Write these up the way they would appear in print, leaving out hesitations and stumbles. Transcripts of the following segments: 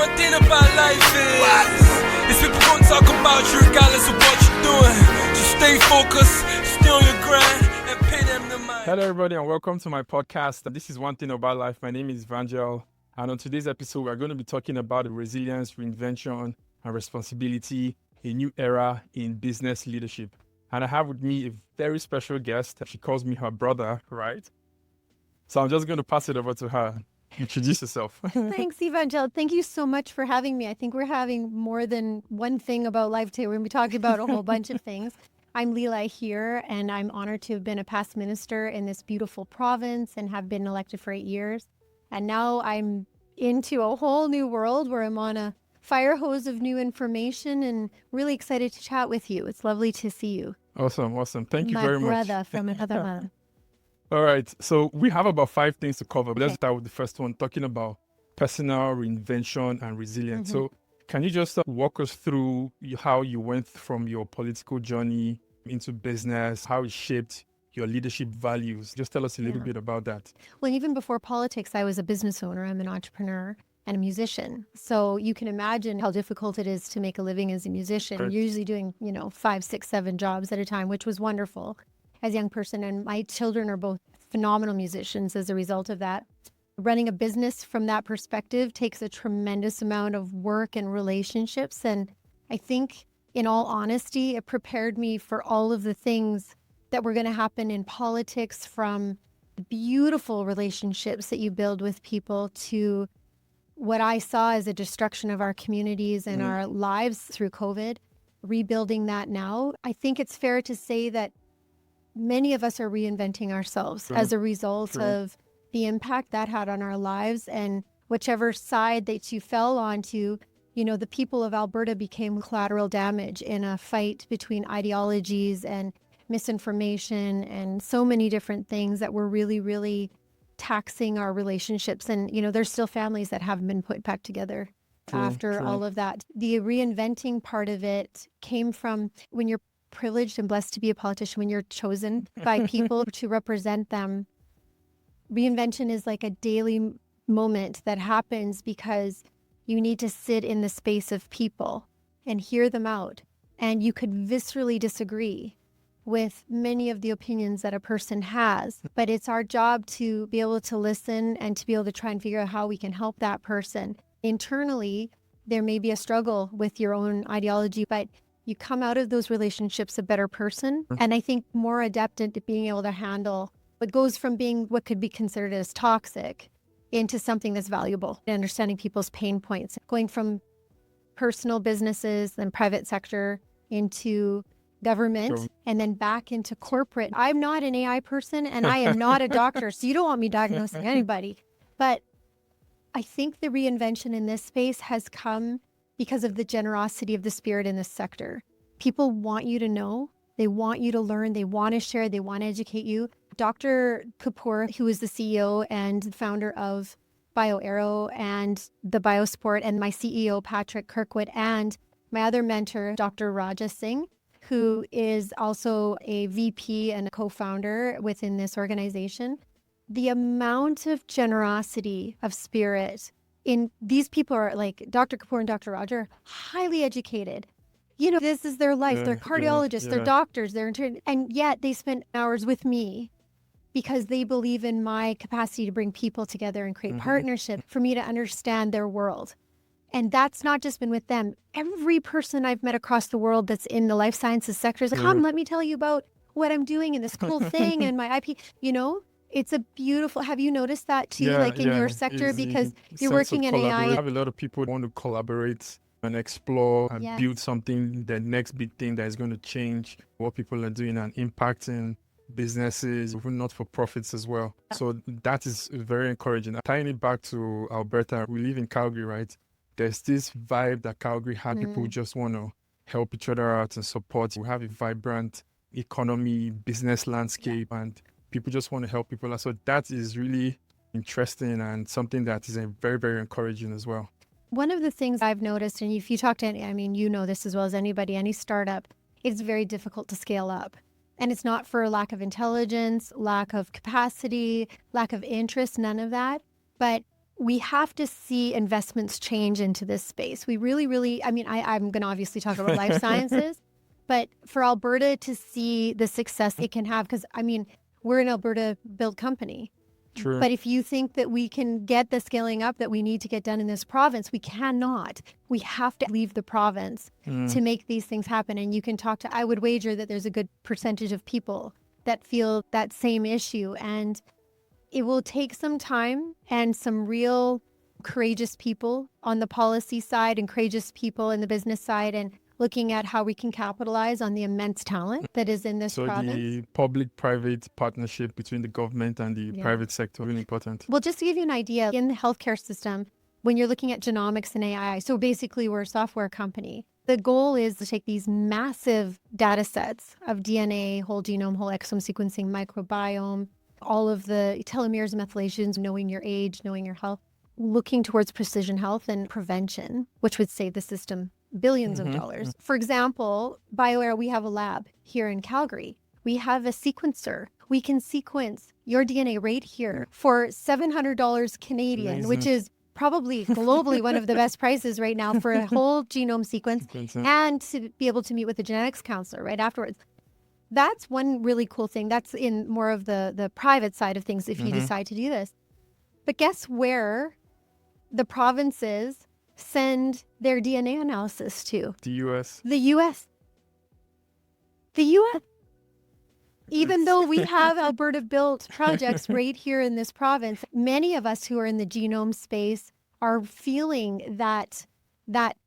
one thing about life is people gonna talk about you regardless of what you're doing. Just stay focused, stay on your grind, and pay them the mind. Hello, everybody, and welcome to my podcast. This is One Thing About Life. My name is Evangel, and on today's episode, we're going to be talking about resilience, reinvention, and responsibility, a new era in business leadership. And I have with me a very special guest. She calls me her brother, right? So I'm just going to pass it over to her. Introduce yourself. Thanks, Evangel. Thank you so much for having me. I think we're having more than one thing about life today. We're going to be talking about a whole bunch of things. I'm Leela Aheer, and I'm honored to have been a past minister in this beautiful province and have been elected for 8 years. And now I'm into a whole new world where I'm on a fire hose of new information and really excited to chat with you. It's lovely to see you. Awesome. Thank you very much. My brother from another mother. All right. So we have about 5 things to cover. Let's start with the first one, talking about personal reinvention and resilience. So can you just walk us through how you went from your political journey into business, how it shaped your leadership values? Just tell us a little bit about that. Well, even before politics, I was a business owner. I'm an entrepreneur and a musician. So you can imagine how difficult it is to make a living as a musician. Right. You're usually doing, 5, 6, 7 jobs at a time, which was wonderful as a young person. And my children are both phenomenal musicians as a result of that. Running a business from that perspective takes a tremendous amount of work and relationships. And I think, in all honesty, it prepared me for all of the things that were going to happen in politics, from the beautiful relationships that you build with people to what I saw as a destruction of our communities and our lives through COVID, rebuilding that now. I think it's fair to say that many of us are reinventing ourselves as a result of the impact that had on our lives. And whichever side that you fell onto, the people of Alberta became collateral damage in a fight between ideologies and misinformation and so many different things that were really, really taxing our relationships. And, there's still families that haven't been put back together after all of that. The reinventing part of it came from when you're privileged and blessed to be a politician, when you're chosen by people to represent them. Reinvention is like a daily moment that happens because you need to sit in the space of people and hear them out. And you could viscerally disagree with many of the opinions that a person has, but it's our job to be able to listen and to be able to try and figure out how we can help that person. Internally, there may be a struggle with your own ideology, but you come out of those relationships a better person. And I think more adept at being able to handle what goes from being what could be considered as toxic into something that's valuable, understanding people's pain points, going from personal businesses and private sector into government and then back into corporate. I'm not an AI person and I am not a doctor, so you don't want me diagnosing anybody. But I think the reinvention in this space has come because of the generosity of the spirit in this sector. People want you to know, they want you to learn, they want to share, they want to educate you. Dr. Kapoor, who is the CEO and founder of BioArrow and the BioSport, and my CEO, Patrick Kirkwood, and my other mentor, Dr. Raja Singh, who is also a VP and a co-founder within this organization. The amount of generosity of spirit in these people are like Dr. Kapoor and Dr. Raja are highly educated. This is their life. They're cardiologists, they're doctors, they're and yet they spend hours with me because they believe in my capacity to bring people together and create partnership for me to understand their world. And that's not just been with them. Every person I've met across the world that's in the life sciences sector is like, come, let me tell you about what I'm doing and this cool thing and my IP. It's a beautiful, have you noticed that too, in your sector? Because you're working in AI. I have a lot of people who want to collaborate and explore and build something, the next big thing that is going to change what people are doing and impacting businesses, even not-for-profits as well. So that is very encouraging. Tying it back to Alberta, we live in Calgary, right? There's this vibe that Calgary had. People just want to help each other out and support. We have a vibrant economy, business landscape, and people just want to help people out. So that is really interesting and something that is very, very encouraging as well. One of the things I've noticed, and if you talk to any, this as well as anybody, any startup, it's very difficult to scale up. And it's not for lack of intelligence, lack of capacity, lack of interest, none of that. But we have to see investments change into this space. We really, I mean, I'm going to obviously talk about life sciences, but for Alberta to see the success it can have, because I mean, we're an Alberta built company. True. But if you think that we can get the scaling up that we need to get done in this province, we cannot. We have to leave the province to make these things happen. And you can talk to, I would wager that there's a good percentage of people that feel that same issue. And it will take some time and some real courageous people on the policy side and courageous people in the business side, and looking at how we can capitalize on the immense talent that is in this province. So the public-private partnership between the government and the private sector is really important. Well, just to give you an idea, in the healthcare system, when you're looking at genomics and AI, so basically we're a software company. The goal is to take these massive data sets of DNA, whole genome, whole exome sequencing, microbiome, all of the telomeres and methylations, knowing your age, knowing your health, looking towards precision health and prevention, which would save the system billions of dollars. For example, BioSport, we have a lab here in Calgary. We have a sequencer. We can sequence your DNA right here for $700 Canadian, Amazing. which is probably globally one of the best prices right now for a whole genome sequence, and to be able to meet with a genetics counselor right afterwards. That's one really cool thing. That's in more of the private side of things if you decide to do this. But guess where the provinces send their DNA analysis to? The U.S. The U.S. The U.S. Even though we have Alberta-built projects right here in this province, many of us who are in the genome space are feeling that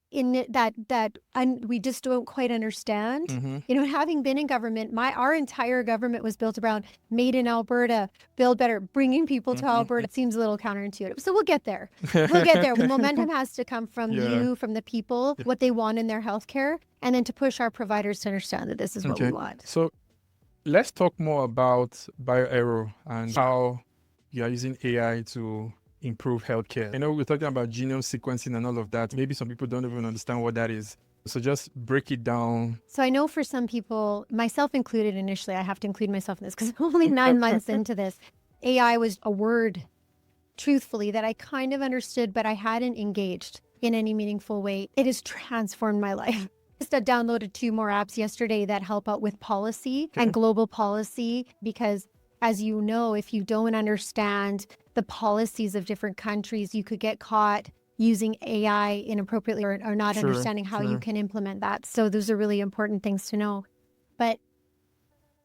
we just don't quite understand. You know, having been in government, our entire government was built around made in Alberta, build better, bringing people to Alberta. It seems a little counterintuitive. So we'll get there. We'll get there. The momentum has to come from you, from the people, what they want in their healthcare, and then to push our providers to understand that this is what we want. So let's talk more about BioAero and how you are using AI to improve healthcare. I know we're talking about genome sequencing and all of that. Maybe some people don't even understand what that is. So just break it down. So I know for some people, myself included initially, I have to include myself in this because I'm only 9 months into this. AI was a word, truthfully, that I kind of understood, but I hadn't engaged in any meaningful way. It has transformed my life. Just downloaded 2 more apps yesterday that help out with policy and global policy, because as you know, if you don't understand the policies of different countries, you could get caught using AI inappropriately or not understanding how you can implement that. So those are really important things to know. But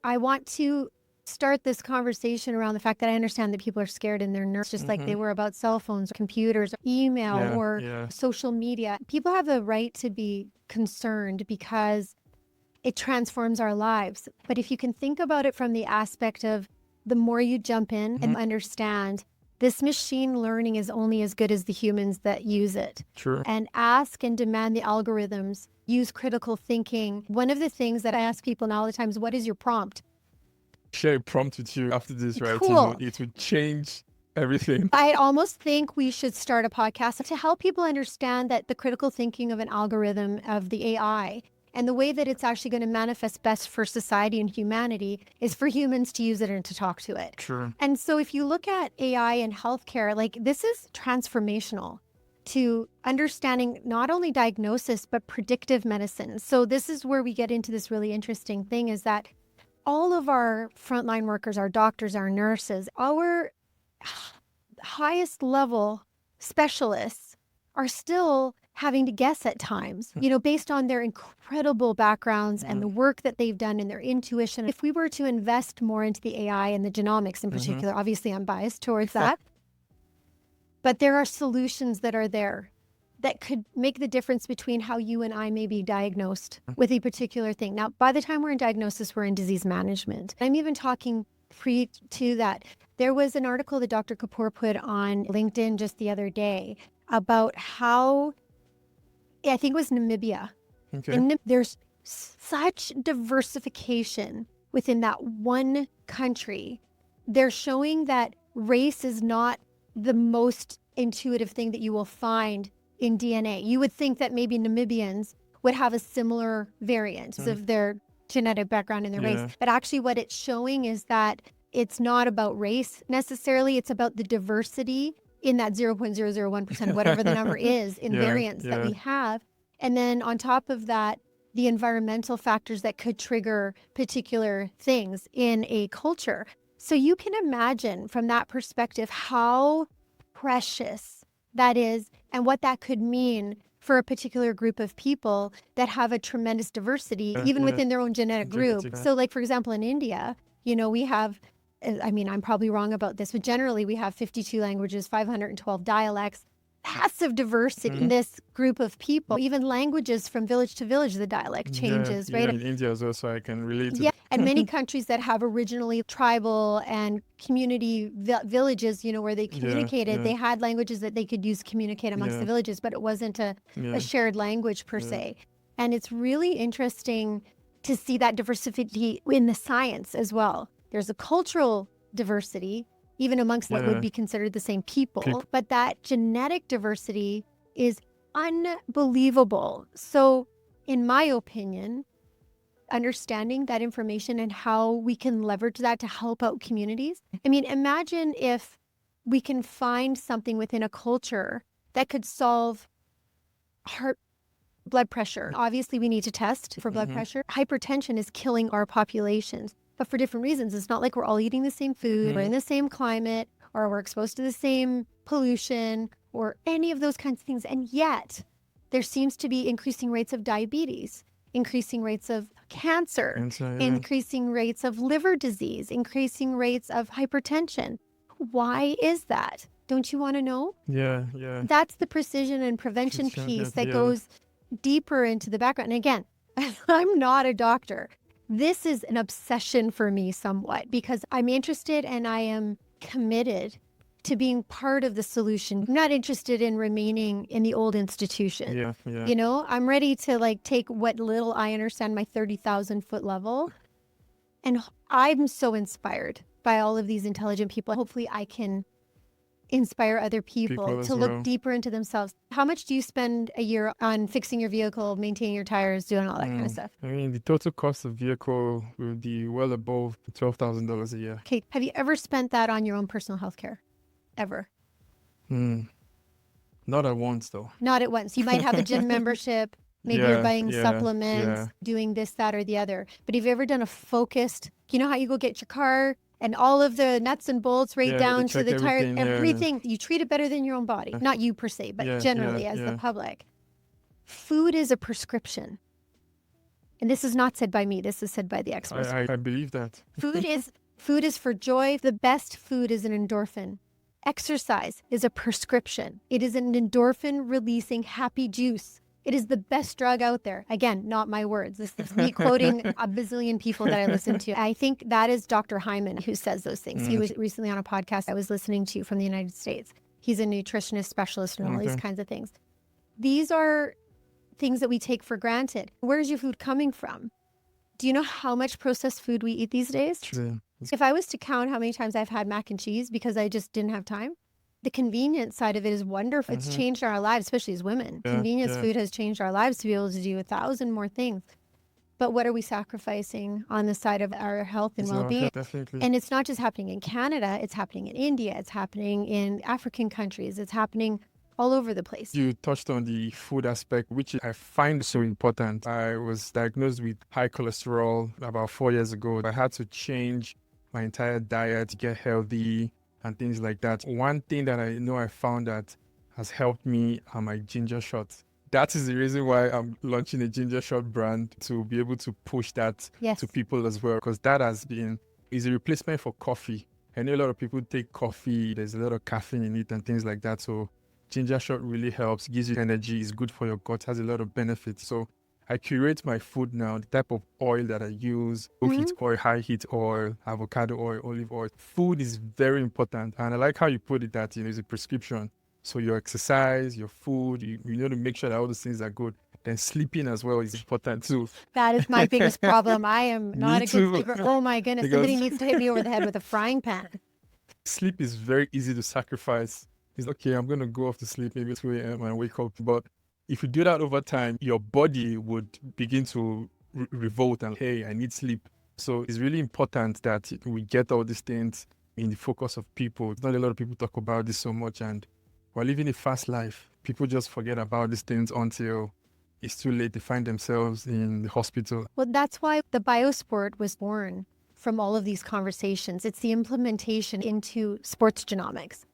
I want to start this conversation around the fact that I understand that people are scared and they're nervous, just like they were about cell phones, computers, email, or social media. People have the right to be concerned because it transforms our lives. But if you can think about it from the aspect of the more you jump in and understand this machine learning is only as good as the humans that use it. And ask and demand the algorithms, use critical thinking. One of the things that I ask people now all the time is, what is your prompt? Share a prompt with you after this, right? Cool. It would change everything. I almost think we should start a podcast to help people understand that the critical thinking of an algorithm of the AI and the way that it's actually going to manifest best for society and humanity is for humans to use it and to talk to it. And so if you look at AI in healthcare, like this is transformational to understanding not only diagnosis, but predictive medicine. So this is where we get into this really interesting thing, is that all of our frontline workers, our doctors, our nurses, our highest level specialists are still having to guess at times, you know, based on their incredible backgrounds and the work that they've done and their intuition. If we were to invest more into the AI and the genomics in particular, obviously I'm biased towards that, but there are solutions that are there that could make the difference between how you and I may be diagnosed with a particular thing. Now, by the time we're in diagnosis, we're in disease management. I'm even talking pre to that. There was an article that Dr. Kapoor put on LinkedIn just the other day about how, I think it was Namibia. And there's such diversification within that one country. They're showing that race is not the most intuitive thing that you will find in DNA. You would think that maybe Namibians would have a similar variant of their genetic background and their race. But actually what it's showing is that it's not about race necessarily. It's about the diversity in that 0.001%, whatever the number is in variance that we have. And then on top of that, the environmental factors that could trigger particular things in a culture. So you can imagine from that perspective how precious that is and what that could mean for a particular group of people that have a tremendous diversity, even within their own genetic group. So like, for example, in India, we have, I mean, I'm probably wrong about this, but generally we have 52 languages, 512 dialects, massive diversity in this group of people. Even languages from village to village, the dialect changes, right? In India as well, so I can relate to And many countries that have originally tribal and community villages, where they communicated, they had languages that they could use to communicate amongst the villages, but it wasn't a shared language per se. And it's really interesting to see that diversity in the science as well. There's a cultural diversity, even amongst what would be considered the same people, but that genetic diversity is unbelievable. So in my opinion, understanding that information and how we can leverage that to help out communities. I mean, imagine if we can find something within a culture that could solve blood pressure. Obviously, we need to test for blood pressure. Hypertension is killing our populations, but for different reasons. It's not like we're all eating the same food, we're in the same climate, or we're exposed to the same pollution, or any of those kinds of things. And yet, there seems to be increasing rates of diabetes, increasing rates of cancer, increasing rates of liver disease, increasing rates of hypertension. Why is that? Don't you want to know? Yeah. That's the precision and prevention piece that goes deeper into the background. And again, I'm not a doctor. This is an obsession for me somewhat because I'm interested and I am committed to being part of the solution. I'm not interested in remaining in the old institution. I'm ready to take what little I understand, my 30,000 foot level. And I'm so inspired by all of these intelligent people. Hopefully I can inspire other people to look deeper into themselves. How much do you spend a year on fixing your vehicle, maintaining your tires, doing all that kind of stuff? I mean, the total cost of vehicle will be well above $12,000 a year. Okay. Have you ever spent that on your own personal health care? Ever? Not at once, though. Not at once. You might have a gym membership. Maybe you're buying supplements, doing this, that, or the other. But have you ever done a focused, how you go get your car and all of the nuts and bolts down to the tire, everything. You treat it better than your own body. Not you per se, but generally as the public. Food is a prescription. And this is not said by me. This is said by the experts. I believe that. Food is for joy. The best food is an endorphin. Exercise is a prescription. It is an endorphin releasing happy juice. It is the best drug out there. Again, not my words. This is me quoting a bazillion people that I listen to. I think that is Dr. Hyman who says those things. He was recently on a podcast I was listening to from the United States. He's a nutritionist specialist and all these kinds of things. These are things that we take for granted. Where's your food coming from? Do you know how much processed food we eat these days? If I was to count how many times I've had mac and cheese because I just didn't have time, the convenience side of it is wonderful. It's changed our lives, especially as women. Convenience food has changed our lives to be able to do 1,000 more things. But what are we sacrificing on the side of our health and well-being? Definitely. And it's not just happening in Canada. It's happening in India. It's happening in African countries. It's happening all over the place. You touched on the food aspect, which I find so important. I was diagnosed with high cholesterol about 4 years ago. I had to change my entire diet to get healthy and things like that. One thing that I know I found that has helped me are my ginger shots. That is the reason why I'm launching a ginger shot brand, to be able to push that to people as well, because that is a replacement for coffee. I know a lot of people take coffee, there's a lot of caffeine in it and things like that. So ginger shot really helps, gives you energy, is good for your gut, has a lot of benefits. So I curate my food now, the type of oil that I use, low heat oil, high heat oil, avocado oil, olive oil. Food is very important. And I like how you put it that, it's a prescription. So your exercise, your food, you need to make sure that all those things are good. Then sleeping as well is important too. That is my biggest problem. I am not a good sleeper. Oh my goodness. Somebody needs to hit me over the head with a frying pan. Sleep is very easy to sacrifice. It's okay, I'm going to go off to sleep maybe 2 a.m. and wake up. But if you do that over time, your body would begin to revolt and, hey, I need sleep. So it's really important that we get all these things in the focus of people. Not a lot of people talk about this so much, and We're living a fast life. People just forget about these things until it's too late to find themselves in the hospital. Well, that's why the BioSport was born from all of these conversations. It's the implementation into sports genomics.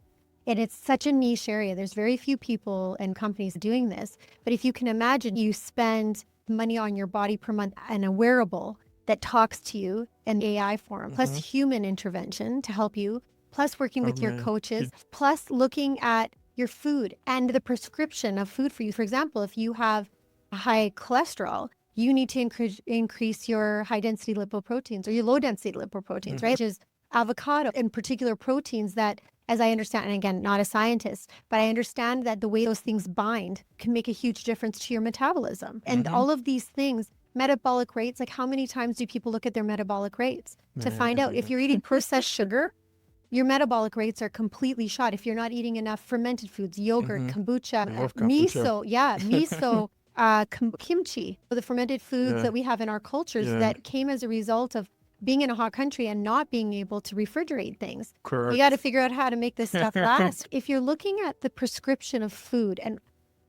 And it's such a niche area. There's very few people and companies doing this. But if you can imagine, you spend money on your body per month and a wearable that talks to you in AI form, plus human intervention to help you, plus working with your coaches, plus looking at your food and the prescription of food for you. For example, if you have high cholesterol, you need to increase your high density lipoproteins or your low density lipoproteins, right? Which is avocado and particular proteins that, as I understand, and again, not a scientist, but I understand that the way those things bind can make a huge difference to your metabolism. And all of these things, metabolic rates, like how many times do people look at their metabolic rates to find out if you're eating processed sugar, your metabolic rates are completely shot. If you're not eating enough fermented foods, yogurt, kombucha, miso, miso, kimchi, the fermented foods that we have in our cultures that came as a result of being in a hot country and not being able to refrigerate things. Correct. You got to figure out how to make this stuff last. If you're looking at the prescription of food and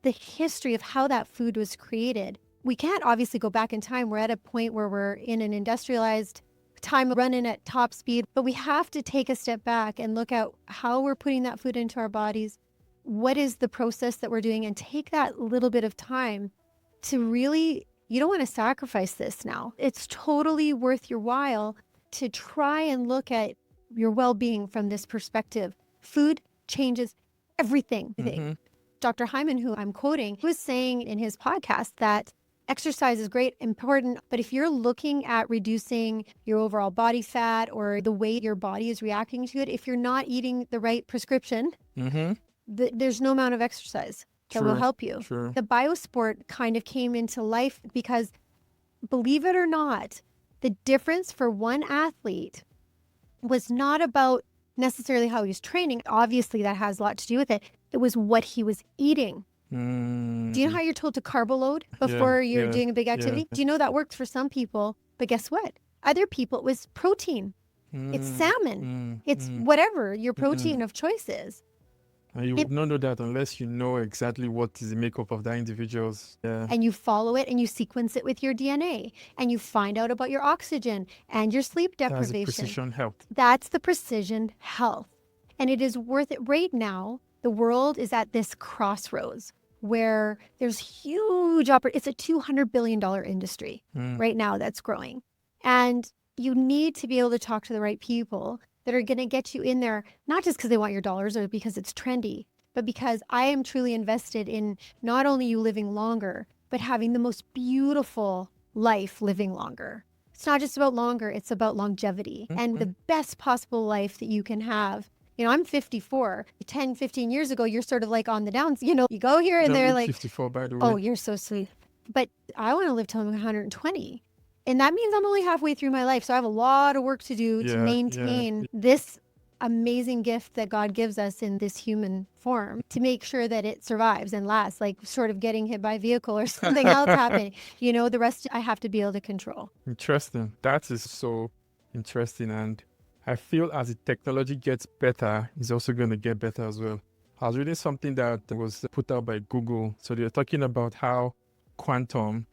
the history of how that food was created, we can't obviously go back in time. We're at a point where we're in an industrialized time running at top speed, but we have to take a step back and look at how we're putting that food into our bodies. What is the process that we're doing, and take that little bit of time to really, you don't want to sacrifice this now. It's totally worth your while to try and look at your well-being from this perspective. Food changes everything. Dr. Hyman, who I'm quoting, was saying in his podcast that exercise is great, important, but if you're looking at reducing your overall body fat or the way your body is reacting to it, if you're not eating the right prescription, there's no amount of exercise that will help you. The BioSport kind of came into life because, believe it or not, the difference for one athlete was not about necessarily how he was training. Obviously, that has a lot to do with it. It was what he was eating. Do you know how you're told to carbo load before you're doing a big activity? Do you know that works for some people? But guess what? Other people, it was protein. It's salmon. It's whatever your protein of choice is. And you would not know that unless you know exactly what is the makeup of that individual's. And you follow it and you sequence it with your DNA and you find out about your oxygen and your sleep deprivation. That's the precision health. That's the precision health. And it is worth it. Right now, the world is at this crossroads where there's huge it's a $200 billion industry right now that's growing. And you need to be able to talk to the right people that are going to get you in there, not just because they want your dollars or because it's trendy, but because I am truly invested in not only you living longer, but having the most beautiful life living longer. It's not just about longer, it's about longevity and the best possible life that you can have. You know, I'm 54. 10, 15 years ago, you're sort of like on the downs. You know, you go here and they're like, 54, by the way. Oh, you're so sweet. But I want to live till I'm 120. And that means I'm only halfway through my life. So I have a lot of work to do to maintain this amazing gift that God gives us in this human form to make sure that it survives and lasts, like sort of getting hit by a vehicle or something else happening. You know, the rest I have to be able to control. Interesting. That is so interesting. And I feel as the technology gets better, it's also going to get better as well. I was reading something that was put out by Google. So they're talking about how quantum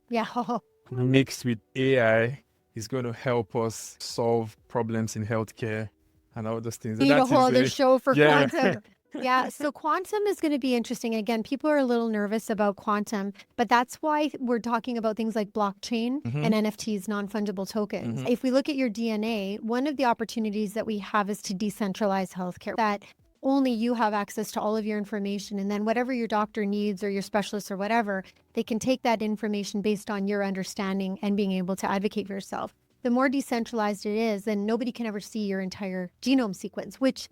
mixed with AI is going to help us solve problems in healthcare and all those things. Need a whole other show for quantum. So quantum is going to be interesting. Again, people are a little nervous about quantum, but that's why we're talking about things like blockchain and NFTs, non-fungible tokens. If we look at your DNA, one of the opportunities that we have is to decentralize healthcare, that only you have access to all of your information. And then whatever your doctor needs or your specialist or whatever, they can take that information based on your understanding and being able to advocate for yourself. The more decentralized it is, then nobody can ever see your entire genome sequence, which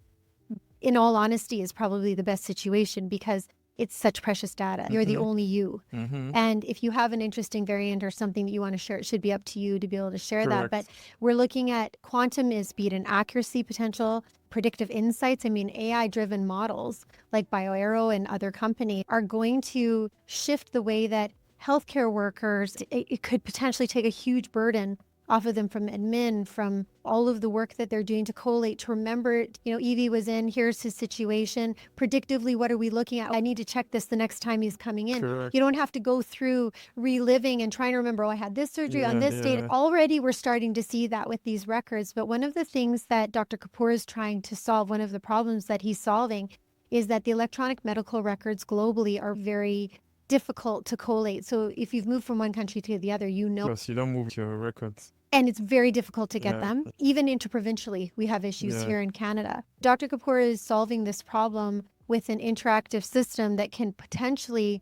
in all honesty is probably the best situation because it's such precious data. You're the only you. And if you have an interesting variant or something that you want to share, it should be up to you to be able to share that. But we're looking at quantum is speed and accuracy potential, predictive insights. I mean, AI-driven models like BioAero and other companies are going to shift the way that healthcare workers, it could potentially take a huge burden off of them from admin, from all of the work that they're doing to collate, to remember, Evie was in, here's his situation. Predictively, what are we looking at? I need to check this the next time he's coming in. Correct. You don't have to go through reliving and trying to remember, I had this surgery on this date. Already we're starting to see that with these records. But one of the things that Dr. Kapoor is trying to solve, one of the problems that he's solving, is that the electronic medical records globally are very difficult to collate. So if you've moved from one country to the other, Plus, you don't move your records. And it's very difficult to get them. Even interprovincially, we have issues here in Canada. Dr. Kapoor is solving this problem with an interactive system that can potentially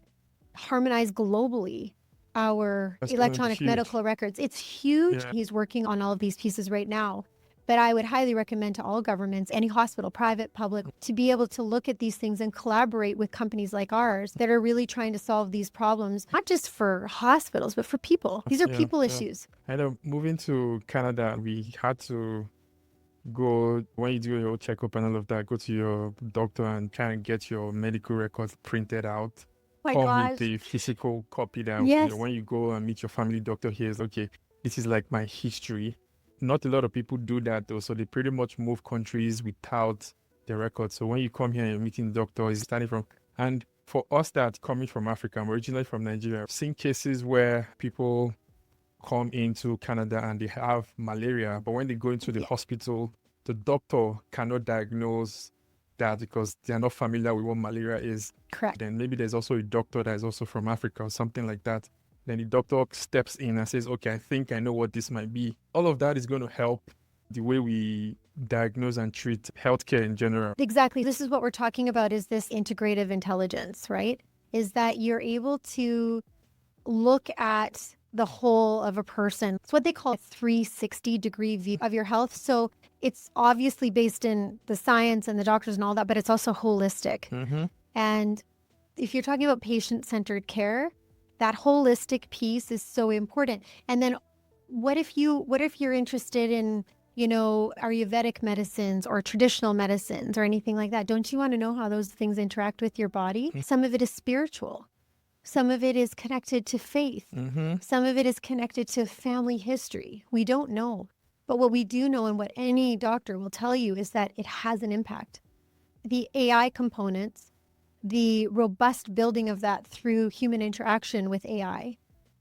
harmonize globally our electronic medical records. It's huge. He's working on all of these pieces right now. But I would highly recommend to all governments, any hospital, private, public, to be able to look at these things and collaborate with companies like ours that are really trying to solve these problems, not just for hospitals, but for people. These are people issues. I know, moving to Canada, we had to go, when you do your checkup and all of that, go to your doctor and try and get your medical records printed out. With the physical copy that when you go and meet your family doctor, here's, okay, this is like my history. Not a lot of people do that though, so they pretty much move countries without the records. So when you come here and you're meeting doctors, starting from, and for us that coming from Africa, I'm originally from Nigeria, I've seen cases where people come into Canada and they have malaria, but when they go into the hospital, the doctor cannot diagnose that because they're not familiar with what malaria is. Correct. Then maybe there's also a doctor that is also from Africa or something like that. Then the doctor steps in and says, okay, I think I know what this might be. All of that is going to help the way we diagnose and treat healthcare in general. Exactly. This is what we're talking about, is this integrative intelligence, right? Is that you're able to look at the whole of a person. It's what they call a 360-degree view of your health. So it's obviously based in the science and the doctors and all that, but it's also holistic. Mm-hmm. And if you're talking about patient-centered care, that holistic piece is so important. And then what if you're interested in, Ayurvedic medicines or traditional medicines or anything like that? Don't you want to know how those things interact with your body? Mm-hmm. Some of it is spiritual. Some of it is connected to faith. Mm-hmm. Some of it is connected to family history. We don't know. But what we do know, and what any doctor will tell you, is that it has an impact. The AI components, the robust building of that through human interaction with AI,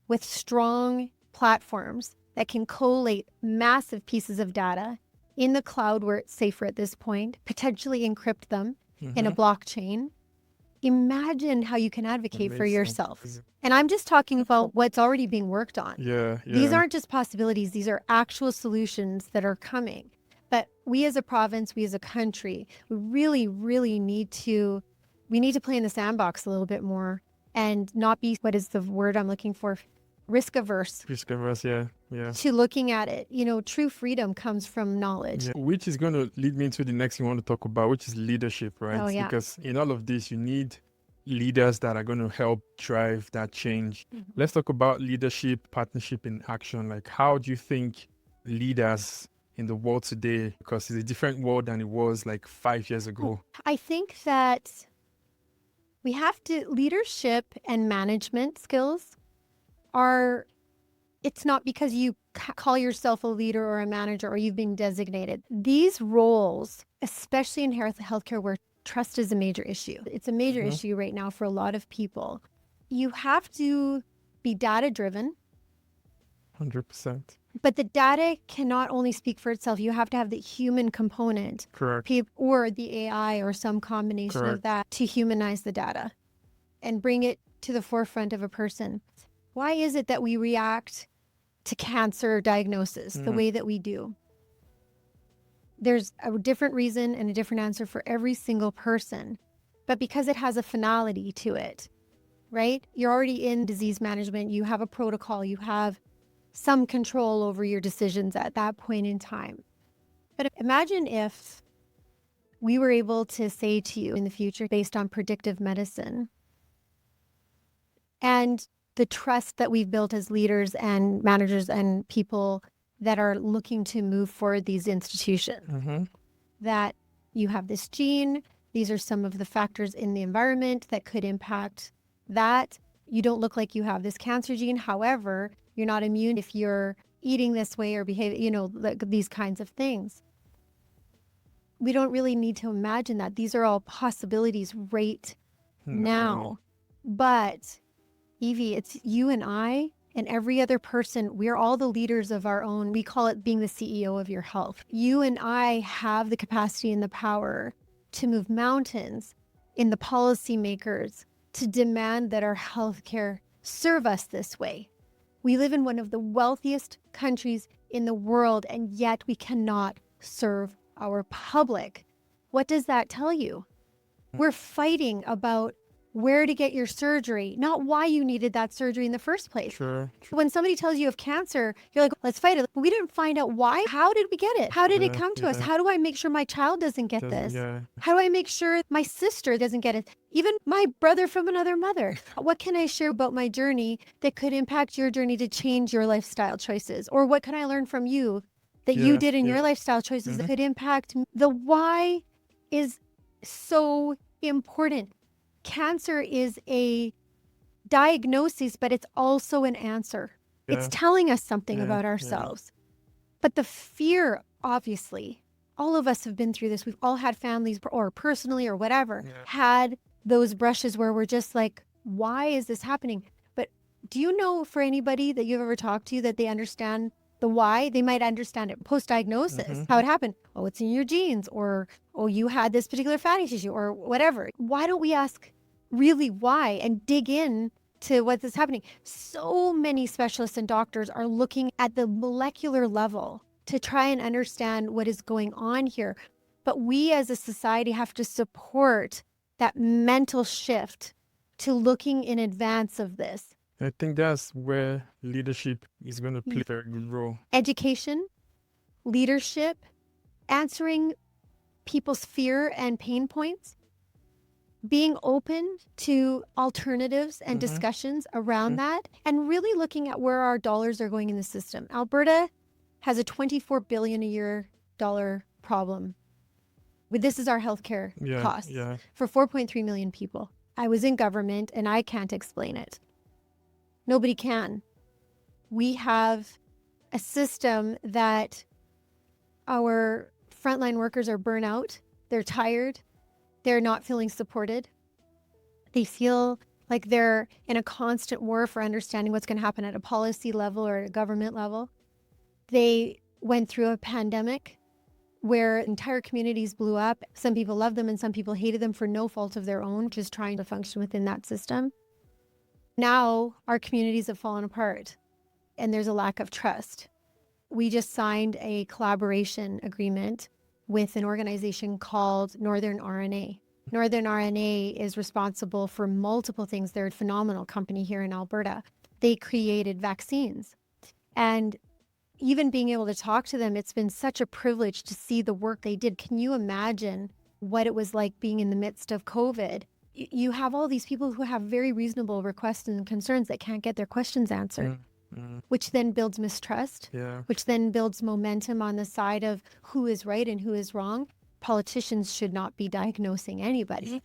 with strong platforms that can collate massive pieces of data in the cloud where it's safer at this point, potentially encrypt them in a blockchain. Imagine how you can advocate for yourself. And I'm just talking about what's already being worked on. These aren't just possibilities. These are actual solutions that are coming. But we as a province, we as a country, we really, really need to play in the sandbox a little bit more and not be, what is the word I'm looking for? Risk averse. Risk averse, yeah. To looking at it. True freedom comes from knowledge. Yeah. Which is going to lead me into the next thing I want to talk about, which is leadership, right? Oh, yeah. Because in all of this, you need leaders that are going to help drive that change. Mm-hmm. Let's talk about leadership, partnership in action. Like, how do you think leaders in the world today, because it's a different world than it was like 5 years ago? I think that we have to, leadership and management skills are, it's not because you call yourself a leader or a manager or you've been designated. These roles, especially in healthcare where trust is a major issue. It's a major issue right now for a lot of people. You have to be data-driven. 100%. But the data cannot only speak for itself. You have to have the human component. Correct. Or the AI or some combination of that to humanize the data and bring it to the forefront of a person. Why is it that we react to cancer diagnosis the way that we do? There's a different reason and a different answer for every single person, but because it has a finality to it, right? You're already in disease management. You have a protocol. You have some control over your decisions at that point in time. But imagine if we were able to say to you in the future, based on predictive medicine and the trust that we've built as leaders and managers and people that are looking to move forward these institutions, that you have this gene, these are some of the factors in the environment that could impact that. You don't look like you have this cancer gene. However, you're not immune if you're eating this way or behaving, like these kinds of things. We don't really need to imagine that. These are all possibilities right now. But Evie, it's you and I and every other person. We're all the leaders of our own. We call it being the CEO of your health. You and I have the capacity and the power to move mountains in the policymakers to demand that our healthcare serve us this way. We live in one of the wealthiest countries in the world, and yet we cannot serve our public. What does that tell you? We're fighting about where to get your surgery, not why you needed that surgery in the first place. Sure. When somebody tells you of cancer, you're like, let's fight it. We didn't find out why. How did we get it? How did it come to us? How do I make sure my child doesn't get this? How do I make sure my sister doesn't get it? Even my brother from another mother. What can I share about my journey that could impact your journey to change your lifestyle choices? Or what can I learn from you that you did in your lifestyle choices that could impact me? The why is so important. Cancer is a diagnosis, but it's also an answer. It's telling us something about ourselves. But the fear, obviously, all of us have been through this. We've all had families or personally or whatever, had those brushes where we're just like, why is this happening? But do you know for anybody that you've ever talked to that they understand the why? They might understand it post-diagnosis, how it happened. Oh, it's in your genes, or, oh, you had this particular fatty tissue or whatever. Why don't we ask really why and dig in to what is happening? So many specialists and doctors are looking at the molecular level to try and understand what is going on here. But we as a society have to support that mental shift to looking in advance of this. I think that's where leadership is going to play a very good role. Education, leadership, answering people's fear and pain points, being open to alternatives and discussions around that, and really looking at where our dollars are going in the system. Alberta has a $24 billion a year problem. This is our healthcare costs for 4.3 million people. I was in government and I can't explain it. Nobody can. We have a system that our frontline workers are burnt out. They're tired. They're not feeling supported. They feel like they're in a constant war for understanding what's going to happen at a policy level or at a government level. They went through a pandemic where entire communities blew up. Some people loved them and some people hated them for no fault of their own, just trying to function within that system. Now our communities have fallen apart and there's a lack of trust. We just signed a collaboration agreement with an organization called Northern RNA. Northern RNA is responsible for multiple things. They're a phenomenal company here in Alberta. They created vaccines. And even being able to talk to them, it's been such a privilege to see the work they did. Can you imagine what it was like being in the midst of COVID? You have all these people who have very reasonable requests and concerns that can't get their questions answered, which then builds mistrust, which then builds momentum on the side of who is right and who is wrong. Politicians should not be diagnosing anybody,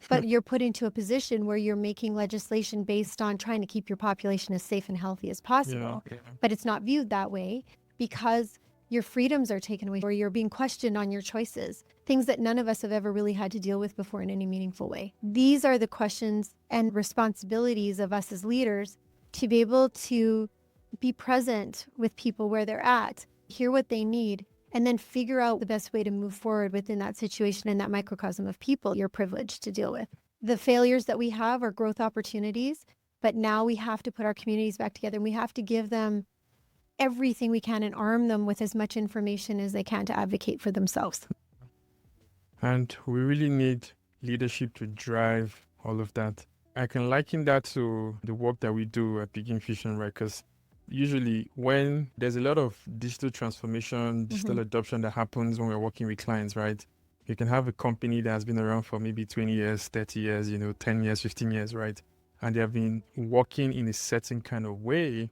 but you're put into a position where you're making legislation based on trying to keep your population as safe and healthy as possible. But it's not viewed that way because your freedoms are taken away or you're being questioned on your choices, things that none of us have ever really had to deal with before in any meaningful way. These are the questions and responsibilities of us as leaders to be able to be present with people where they're at, hear what they need, and then figure out the best way to move forward within that situation and that microcosm of people you're privileged to deal with. The failures that we have are growth opportunities, but now we have to put our communities back together and we have to give them everything we can and arm them with as much information as they can to advocate for themselves. And we really need leadership to drive all of that. I can liken that to the work that we do at Big Infusion, right? Because usually when there's a lot of digital transformation, digital adoption that happens when we're working with clients, right? You can have a company that has been around for maybe 20 years, 30 years, 10 years, 15 years, right? And they have been working in a certain kind of way.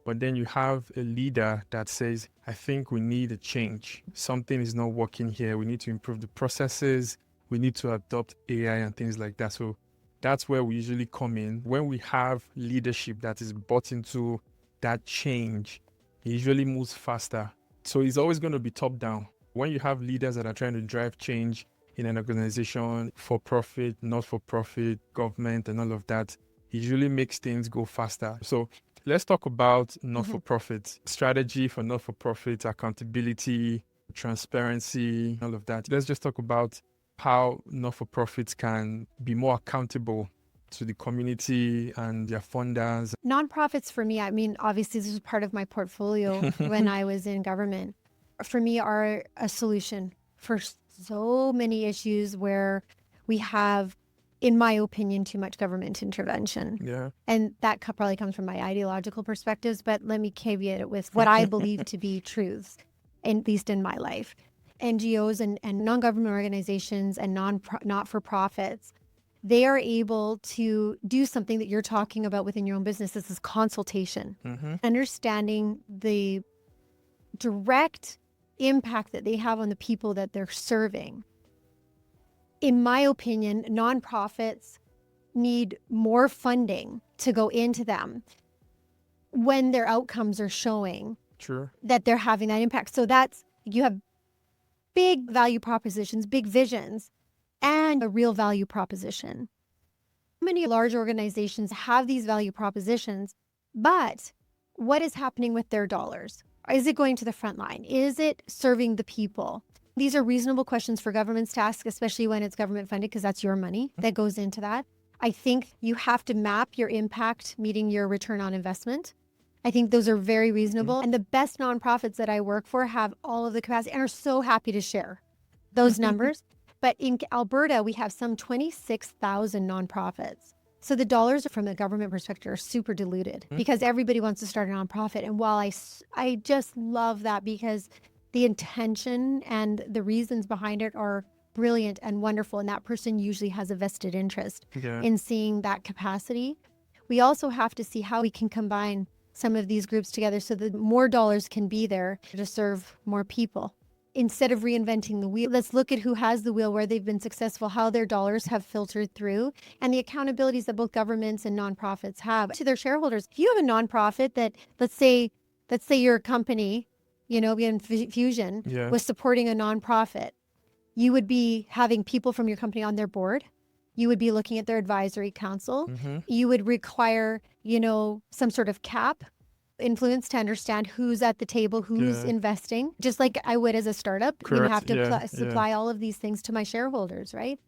But then you have a leader that says, I think we need a change. Something is not working here. We need to improve the processes. We need to adopt AI and things like that. So that's where we usually come in. When we have leadership that is bought into that change, He usually moves faster. So it's always going to be top down. When you have leaders that are trying to drive change in an organization, for profit, not for profit, government, and all of that, it usually makes things go faster. So let's talk about not-for-profit, strategy for not-for-profit, accountability, transparency, all of that. Let's just talk about how not-for-profits can be more accountable to the community and their funders. Nonprofits for me, I mean, obviously this was part of my portfolio when I was in government. For me, are a solution for so many issues where we have, in my opinion, too much government intervention. Yeah. And that probably comes from my ideological perspectives, but let me caveat it with what I believe to be truths, at least in my life. NGOs and non-government organizations and not-for-profits, they are able to do something that you're talking about within your own business. This is consultation, understanding the direct impact that they have on the people that they're serving. In my opinion, nonprofits need more funding to go into them when their outcomes are showing that they're having that impact. So that's, you have big value propositions, big visions, and a real value proposition. Many large organizations have these value propositions, but what is happening with their dollars? Is it going to the front line? Is it serving the people? These are reasonable questions for governments to ask, especially when it's government funded, because that's your money that goes into that. I think you have to map your impact meeting your return on investment. I think those are very reasonable. And the best nonprofits that I work for have all of the capacity and are so happy to share those numbers. But in Alberta, we have some 26,000 nonprofits. So the dollars from the government perspective are super diluted because everybody wants to start a nonprofit. And while I just love that because the intention and the reasons behind it are brilliant and wonderful, and that person usually has a vested interest in seeing that capacity, we also have to see how we can combine some of these groups together so that more dollars can be there to serve more people. Instead of reinventing the wheel, let's look at who has the wheel, where they've been successful, how their dollars have filtered through, and the accountabilities that both governments and nonprofits have to their shareholders. If you have a nonprofit that, let's say your company, Fusion, was supporting a nonprofit, you would be having people from your company on their board. You would be looking at their advisory council. You would require, some sort of cap influence to understand who's at the table, who's investing, just like I would as a startup. You have to supply all of these things to my shareholders, right?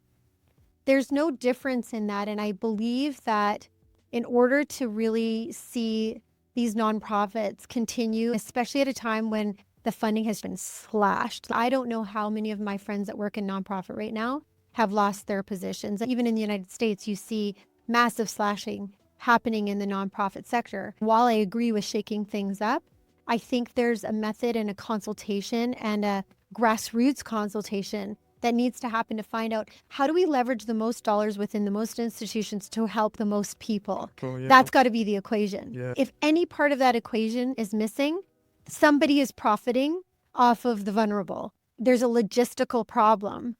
There's no difference in that. And I believe that in order to really see these nonprofits continue, especially at a time when the funding has been slashed. I don't know how many of my friends that work in nonprofit right now have lost their positions. Even in the United States, you see massive slashing happening in the nonprofit sector. While I agree with shaking things up, I think there's a method and a consultation and a grassroots consultation that needs to happen to find out how do we leverage the most dollars within the most institutions to help the most people. That's got to be the equation. If any part of that equation is missing, somebody is profiting off of the vulnerable. There's a logistical problem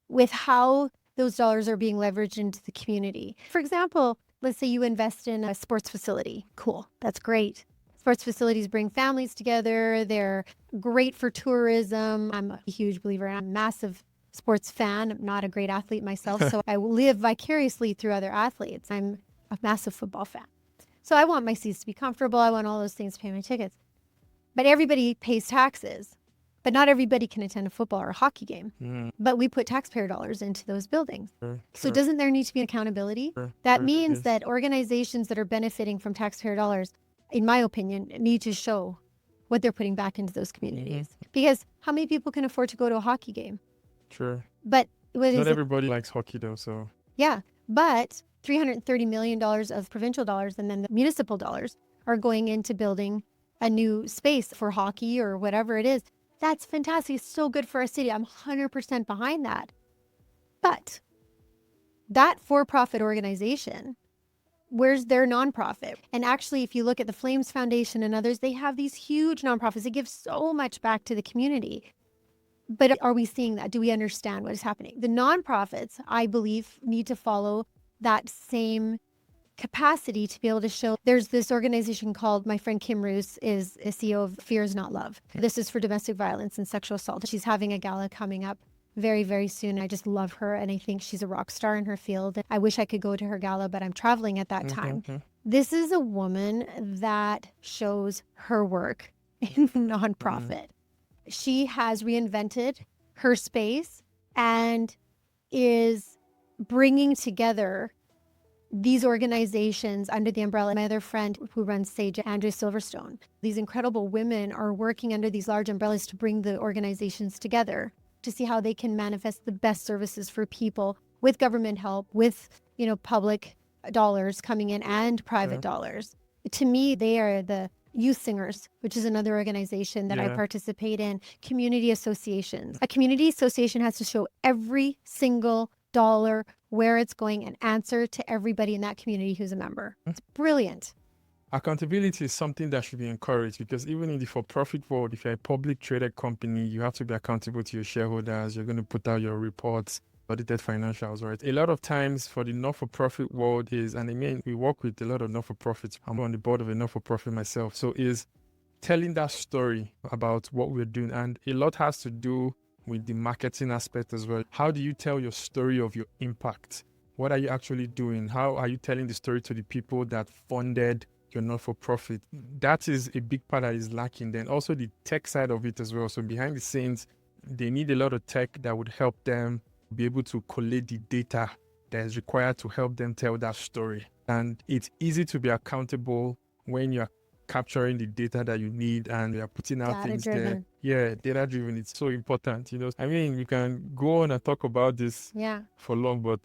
with how those dollars are being leveraged into the community. For example, let's say you invest in a sports facility. Cool, that's great. Sports facilities bring families together. They're great for tourism. I'm a huge believer. I'm a massive sports fan. I'm not a great athlete myself, so I live vicariously through other athletes. I'm a massive football fan. So I want my seats to be comfortable. I want all those things to pay my tickets. But everybody pays taxes. But not everybody can attend a football or a hockey game. But we put taxpayer dollars into those buildings. So doesn't there need to be accountability? That means that organizations that are benefiting from taxpayer dollars, in my opinion, need to show what they're putting back into those communities. Because how many people can afford to go to a hockey game? But not everybody likes hockey though, so. Yeah, but $330 million of provincial dollars and then the municipal dollars are going into building a new space for hockey or whatever it is. That's fantastic. It's so good for our city. I'm 100% behind that. But that for-profit organization, where's their nonprofit? And actually, if you look at the Flames Foundation and others, they have these huge nonprofits. They give so much back to the community. But are we seeing that? Do we understand what is happening? The nonprofits, I believe, need to follow that same capacity to be able to show. There's this organization called, my friend Kim Roos is a CEO of Fear is Not Love. This is for domestic violence and sexual assault. She's having a gala coming up very, very soon. I just love her, and I think she's a rock star in her field. I wish I could go to her gala, but I'm traveling at that time. This is a woman that shows her work in nonprofit. She has reinvented her space and is bringing together these organizations under the umbrella. My other friend who runs Sage, Andrea Silverstone, these incredible women are working under these large umbrellas to bring the organizations together to see how they can manifest the best services for people with government help, with, public dollars coming in and private dollars. To me, they are the Youth Singers, which is another organization that I participate in, community associations. A community association has to show every single dollar where it's going and answer to everybody in that community who's a member. It's brilliant. Accountability is something that should be encouraged, because even in the for-profit world, if you're a public traded company, you have to be accountable to your shareholders. You're going to put out your reports, audited financials, right? A lot of times for the not-for-profit world is, and again, we work with a lot of not-for-profits. I'm on the board of a not-for-profit myself. So is telling that story about what we're doing. And a lot has to do with the marketing aspect as well. How do you tell your story of your impact? What are you actually doing? How are you telling the story to the people that funded your not-for-profit? That is a big part that is lacking. Then also the tech side of it as well. So behind the scenes, they need a lot of tech that would help them be able to collate the data that is required to help them tell that story. And it's easy to be accountable when you're capturing the data that you need and you're putting out things there. Yeah, data driven. It's so important. I mean, you can go on and talk about this for long, but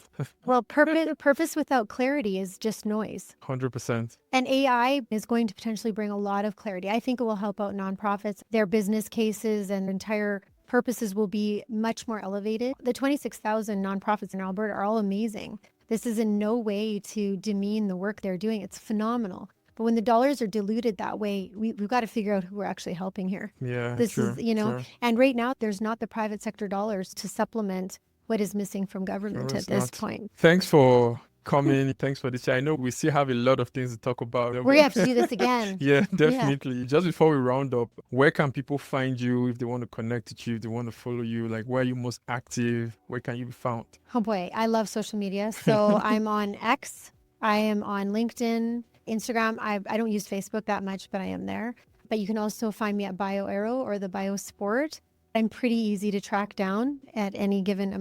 well, purpose without clarity is just noise. 100%. And AI is going to potentially bring a lot of clarity. I think it will help out nonprofits. Their business cases and entire purposes will be much more elevated. The 26,000 nonprofits in Alberta are all amazing. This is in no way to demean the work they're doing. It's phenomenal. But when the dollars are diluted that way, we've got to figure out who we're actually helping here. Yeah, this sure, is, and right now there's not the private sector dollars to supplement what is missing from government at this point. Thanks for coming. Thanks for this. I know we still have a lot of things to talk about. We're going to have to do this again. Yeah, definitely. Yeah. Just before we round up, where can people find you if they want to connect with you, if they want to follow you? Like, where are you most active? Where can you be found? Oh boy, I love social media. So I'm on X. I am on LinkedIn, Instagram. I don't use Facebook that much, but I am there. But you can also find me at BioArrow or the BioSport. I'm pretty easy to track down at any given,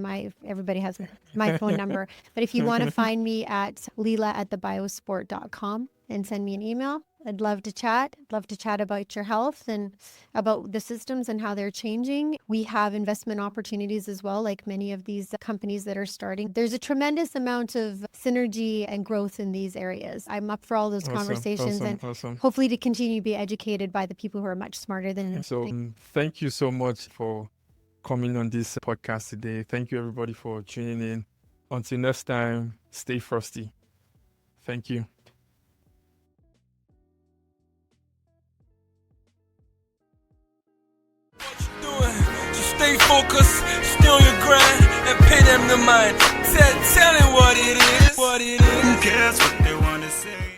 everybody has my phone number. But if you want to find me at leela@thebiosport.com and send me an email, I'd love to chat. I'd love to chat about your health and about the systems and how they're changing. We have investment opportunities as well, like many of these companies that are starting. There's a tremendous amount of synergy and growth in these areas. I'm up for all those conversations and hopefully to continue to be educated by the people who are much smarter than me. So thank you so much for coming on this podcast today. Thank you everybody for tuning in. Until next time, stay frosty. Thank you. Stay focused, stay on your grind, and pay them the mind. Tell him what it is. Who cares what they want to say?